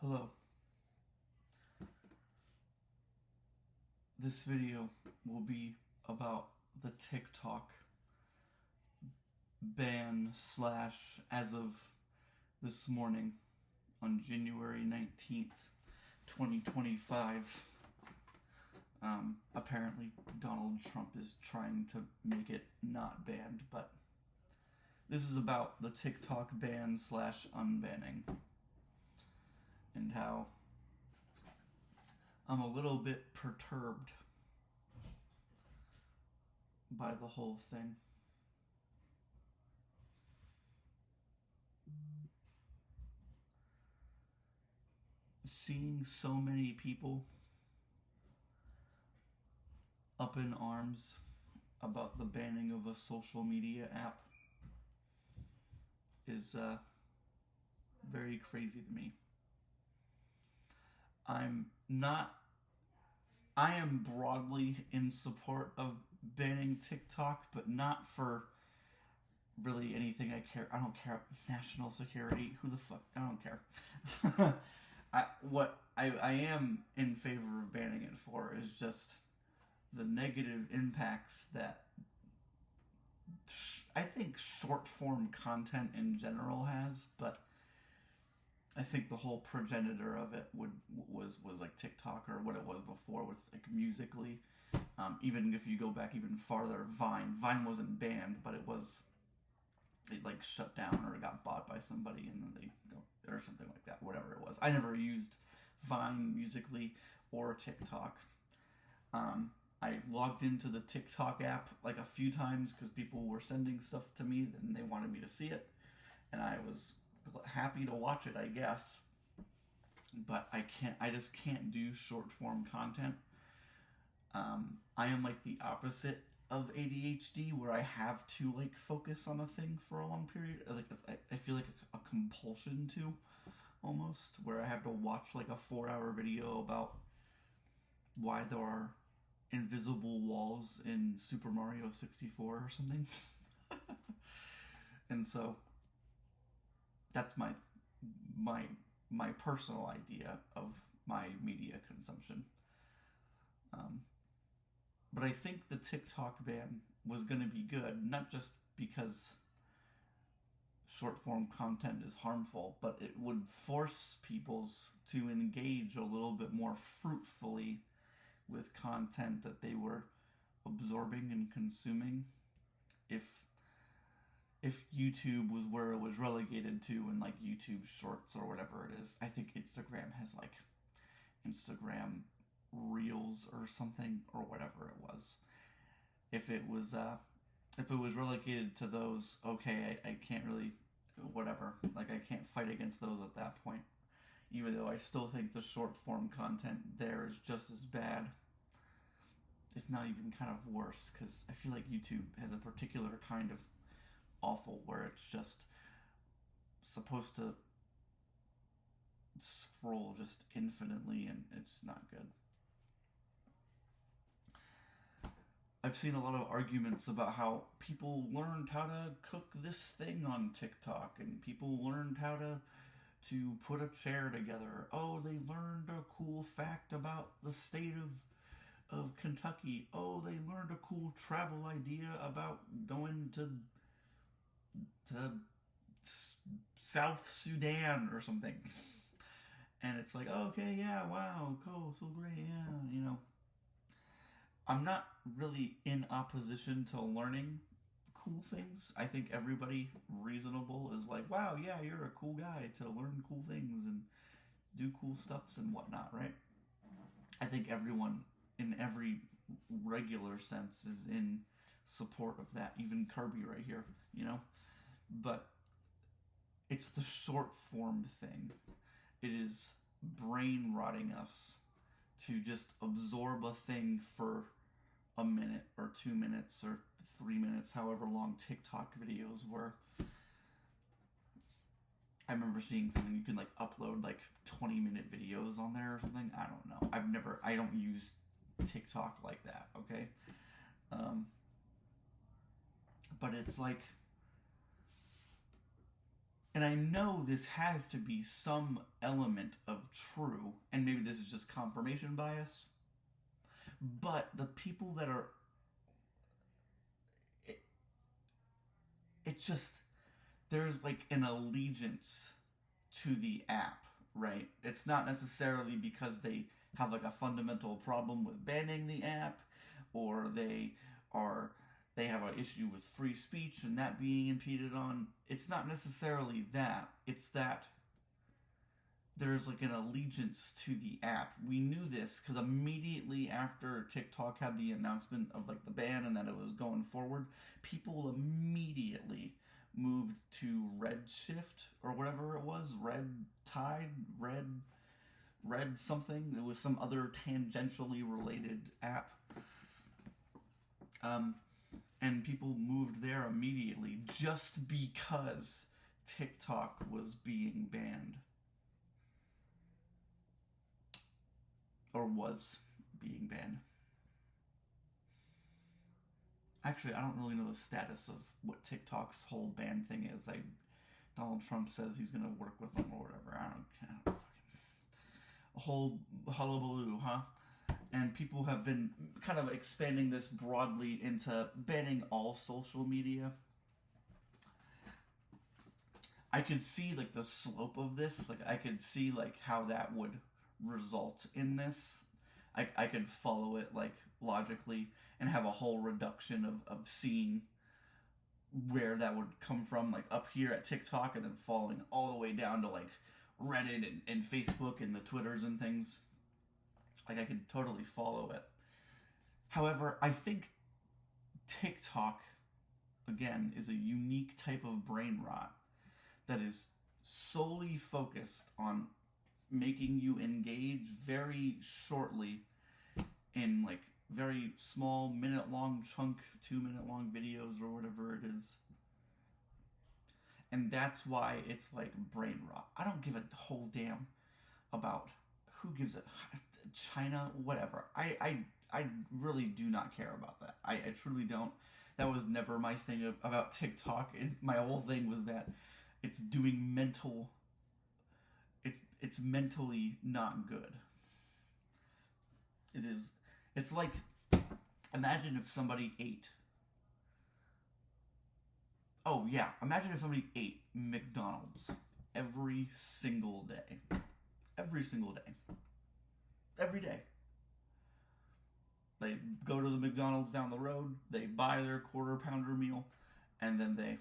Hello. This video will be about the TikTok ban slash as of this morning on January 19th, 2025. Apparently Donald Trump is trying to make it not banned, but this is about the TikTok ban slash unbanning and how I'm a little bit perturbed by the whole thing. Seeing so many people up in arms about the banning of a social media app is very crazy to me. I am broadly in support of banning TikTok, but not for really anything I care. I don't care. National security. Who the fuck? I don't care. I am in favor of banning it for is just the negative impacts that I think short form content in general has, but I think the whole progenitor of it was like TikTok or what it was before with like Musical.ly. Even if you go back even farther, Vine wasn't banned, but it like shut down or it got bought by somebody and then they or something like that. Whatever it was, I never used Vine, Musical.ly, or TikTok. I logged into the TikTok app like a few times because people were sending stuff to me and they wanted me to see it, and I was happy to watch it, I guess. But I just can't do short form content. I am like the opposite of ADHD, where I have to like focus on a thing for a long period. Like I feel like a compulsion to, almost, where I have to watch like a 4-hour video about why there are invisible walls in Super Mario 64 or something. And so that's my personal idea of my media consumption. But I think the TikTok ban was going to be good, not just because short form content is harmful, but it would force people to engage a little bit more fruitfully with content that they were absorbing and consuming. If YouTube was where it was relegated to in like YouTube Shorts or whatever it is, I think Instagram has like Instagram Reels or something, or whatever it was. If it was relegated to those, okay, I can't really, whatever, like I can't fight against those at that point, even though I still think the short form content there is just as bad, if not even kind of worse, because I feel like YouTube has a particular kind of awful where it's just supposed to scroll just infinitely and it's not good. I've seen a lot of arguments about how people learned how to cook this thing on TikTok, and people learned how to put a chair together. Oh, they learned a cool fact about the state of Kentucky. Oh, they learned a cool travel idea about going to South Sudan or something. And it's like, okay, yeah, wow, cool, so great, yeah, I'm not really in opposition to learning cool things. I think everybody reasonable is like, wow, yeah, you're a cool guy to learn cool things and do cool stuffs and whatnot, right? I think everyone in every regular sense is in support of that, even Kirby right here, But it's the short form thing. It is brain rotting us to just absorb a thing for a minute or 2 minutes or 3 minutes, however long TikTok videos were. I remember seeing something you can like upload like 20-minute videos on there or something. I don't know. I don't use TikTok like that, okay? But it's like And I know this has to be some element of true, and maybe this is just confirmation bias, but the people that are. It's just. There's like an allegiance to the app, right? It's not necessarily because they have like a fundamental problem with banning the app, or they have an issue with free speech and that being impeded on. It's not necessarily that. It's that there's like an allegiance to the app. We knew this because immediately after TikTok had the announcement of like the ban and that it was going forward, people immediately moved to Redshift or whatever it was, Red Tide, Red something. It was some other tangentially related app. And people moved there immediately just because TikTok was being banned. Or was being banned. Actually, I don't really know the status of what TikTok's whole ban thing is. Donald Trump says he's gonna work with them or whatever. I don't fucking. A whole hullabaloo, huh? And people have been kind of expanding this broadly into banning all social media. I could see like the slope of this. Like I could see like how that would result in this. I could follow it like logically and have a whole reduction of seeing where that would come from, like up here at TikTok and then following all the way down to like Reddit and Facebook and the Twitters and things. Like I could totally follow it. However, I think TikTok, again, is a unique type of brain rot that is solely focused on making you engage very shortly in like very small minute-long chunk, 2-minute-long videos or whatever it is. And that's why it's like brain rot. I don't give a whole damn about who gives it. China, whatever. I really do not care about that. I truly don't. That was never my thing about TikTok. My whole thing was that it's doing mental. It's mentally not good. It is. It's like, imagine if somebody ate. Oh yeah, imagine if somebody ate McDonald's every single day. Every single day. Every day. They go to the McDonald's down the road, they buy their quarter pounder meal, and then they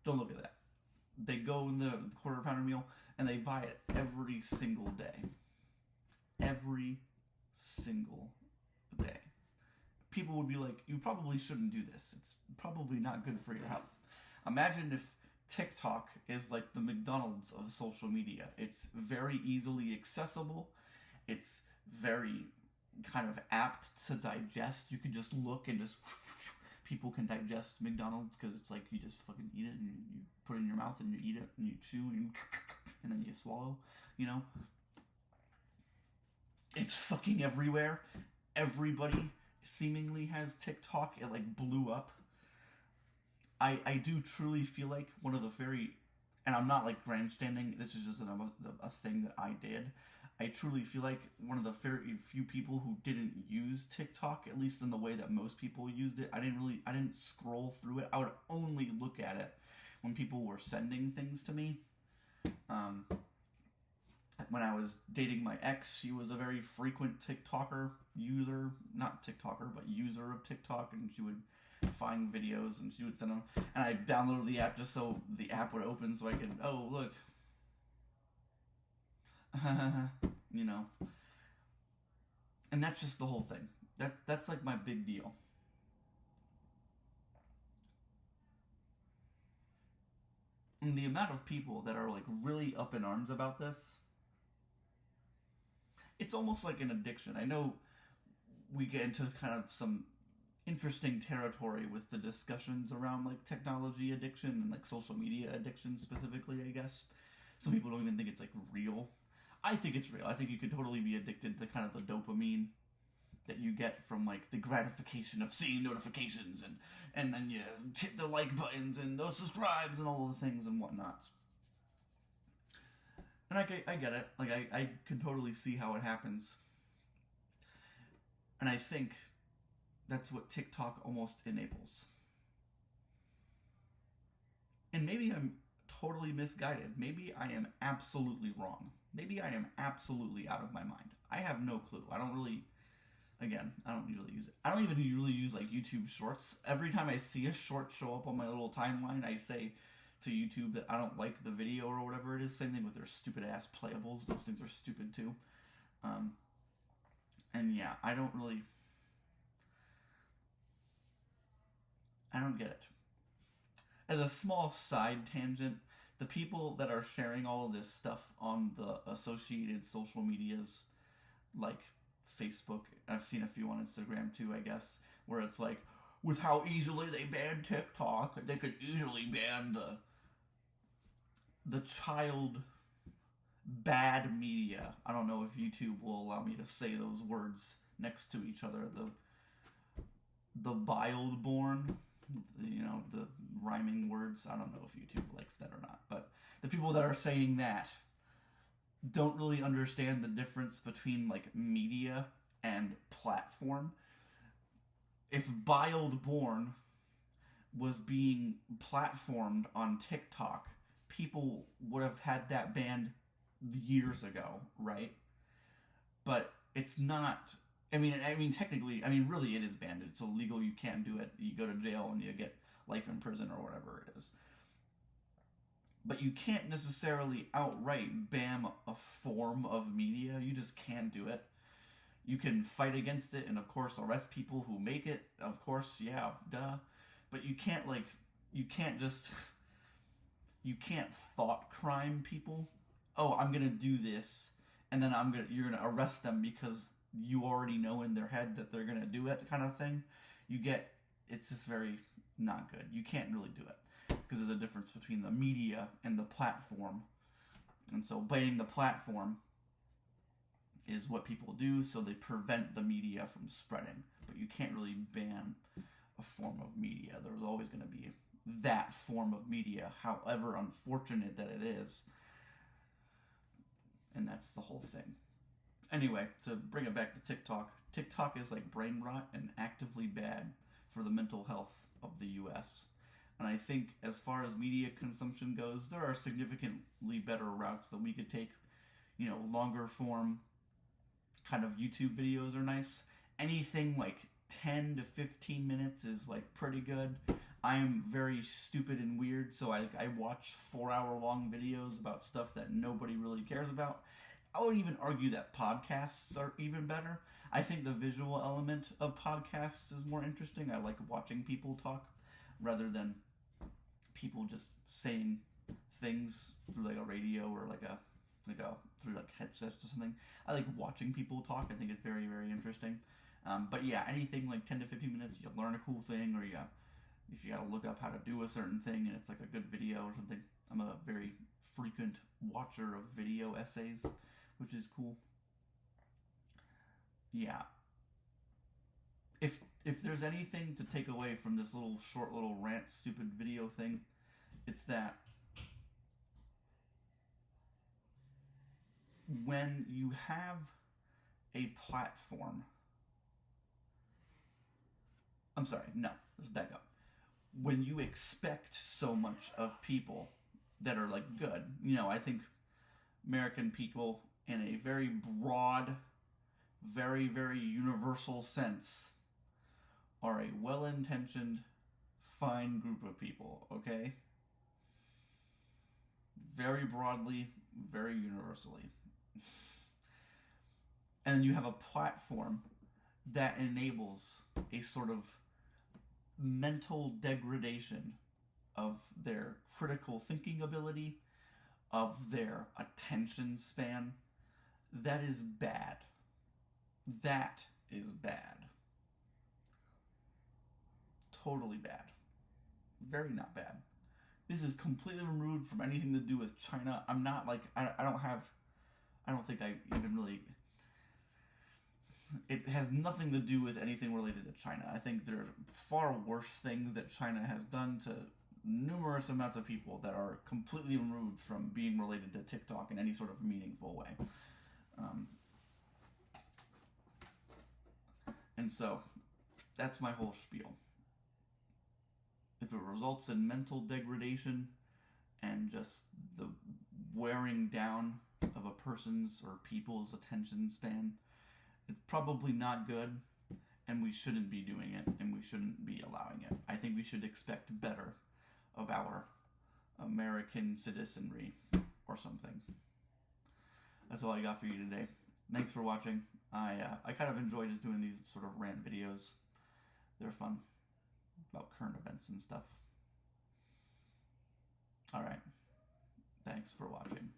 don't look at that. They go in the quarter pounder meal and they buy it every single day. Every single day. People would be like, you probably shouldn't do this. It's probably not good for your health. Imagine if TikTok is like the McDonald's of social media. It's very easily accessible. It's very kind of apt to digest. You can just look and just people can digest McDonald's because it's like you just fucking eat it and you put it in your mouth and you eat it and you chew and then you swallow, you know? It's fucking everywhere. Everybody seemingly has TikTok. It like blew up. I do truly feel like one of the very, and I'm not like grandstanding, this is just a thing that I did. I truly feel like one of the very few people who didn't use TikTok, at least in the way that most people used it. I didn't scroll through it. I would only look at it when people were sending things to me. When I was dating my ex, she was a very frequent TikToker user, not TikToker, but user of TikTok, and she would find videos and she would send them. And I downloaded the app just so the app would open so I could, oh, look. You know. And that's just the whole thing. That's like my big deal. And the amount of people that are like really up in arms about this, it's almost like an addiction. I know we get into kind of some interesting territory with the discussions around like technology addiction and like social media addiction specifically, I guess. Some people don't even think it's like real. I think it's real. I think you could totally be addicted to kind of the dopamine that you get from like the gratification of seeing notifications and then you hit the like buttons and those subscribes and all the things and whatnot. And I get it. Like, I can totally see how it happens. And I think that's what TikTok almost enables. And maybe I'm totally misguided. Maybe I am absolutely wrong. Maybe I am absolutely out of my mind. I have no clue. I don't usually use it. I don't even really use like YouTube Shorts. Every time I see a short show up on my little timeline, I say to YouTube that I don't like the video or whatever it is. Same thing with their stupid ass playables. Those things are stupid too. And yeah, I don't get it. As a small side tangent, the people that are sharing all of this stuff on the associated social medias, like Facebook, I've seen a few on Instagram too, I guess, where it's like, with how easily they banned TikTok, they could easily ban the child bad media. I don't know if YouTube will allow me to say those words next to each other. The biled born, the rhyming words. I don't know if YouTube likes that or not, but the people that are saying that don't really understand the difference between like media and platform. If Biled Born was being platformed on TikTok, people would have had that banned years ago, right? But it's not. I mean, technically, really, it is banned. It's illegal. You can't do it. You go to jail and you get life in prison or whatever it is. But you can't necessarily outright ban a form of media. You just can't do it. You can fight against it and, of course, arrest people who make it. Of course, yeah, duh. But you can't thought crime people. Oh, I'm going to do this, and then you're going to arrest them because you already know in their head that they're going to do it, kind of thing. It's just very not good. You can't really do it because of the difference between the media and the platform. And so banning the platform is what people do, so they prevent the media from spreading. But you can't really ban a form of media. There's always going to be that form of media, however unfortunate that it is. And that's the whole thing. Anyway, to bring it back to TikTok, TikTok is like brain rot and actively bad for the mental health of the U.S. And I think as far as media consumption goes, there are significantly better routes that we could take. Longer form kind of YouTube videos are nice. Anything like 10 to 15 minutes is like pretty good. I am very stupid and weird, so I watch 4-hour-long videos about stuff that nobody really cares about. I would even argue that podcasts are even better. I think the visual element of podcasts is more interesting. I like watching people talk rather than people just saying things through like a radio or through like headsets or something. I like watching people talk. I think it's very, very interesting. But yeah, anything like 10 to 15 minutes, you learn a cool thing, or if you gotta look up how to do a certain thing and it's like a good video or something. I'm a very frequent watcher of video essays, which is cool. Yeah. If there's anything to take away from this short little rant stupid video thing, it's that when you have a platform, let's back up. When you expect so much of people that are like good, I think American people in a very broad, very, very universal sense are a well-intentioned, fine group of people, okay? Very broadly, very universally. And you have a platform that enables a sort of mental degradation of their critical thinking ability, of their attention span. That is bad. That is bad. Totally bad. Very not bad. This is completely removed from anything to do with China. I'm not like, I don't think I even really... it has nothing to do with anything related to China. I think there are far worse things that China has done to numerous amounts of people that are completely removed from being related to TikTok in any sort of meaningful way. And so, that's my whole spiel. If it results in mental degradation and just the wearing down of a person's or people's attention span, it's probably not good, and we shouldn't be doing it, and we shouldn't be allowing it. I think we should expect better of our American citizenry or something. That's all I got for you today. Thanks for watching. I kind of enjoy just doing these sort of rant videos. They're fun. About current events and stuff. Alright. Thanks for watching.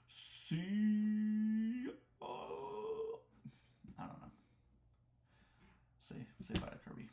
See ya. I don't know. Say bye to Kirby.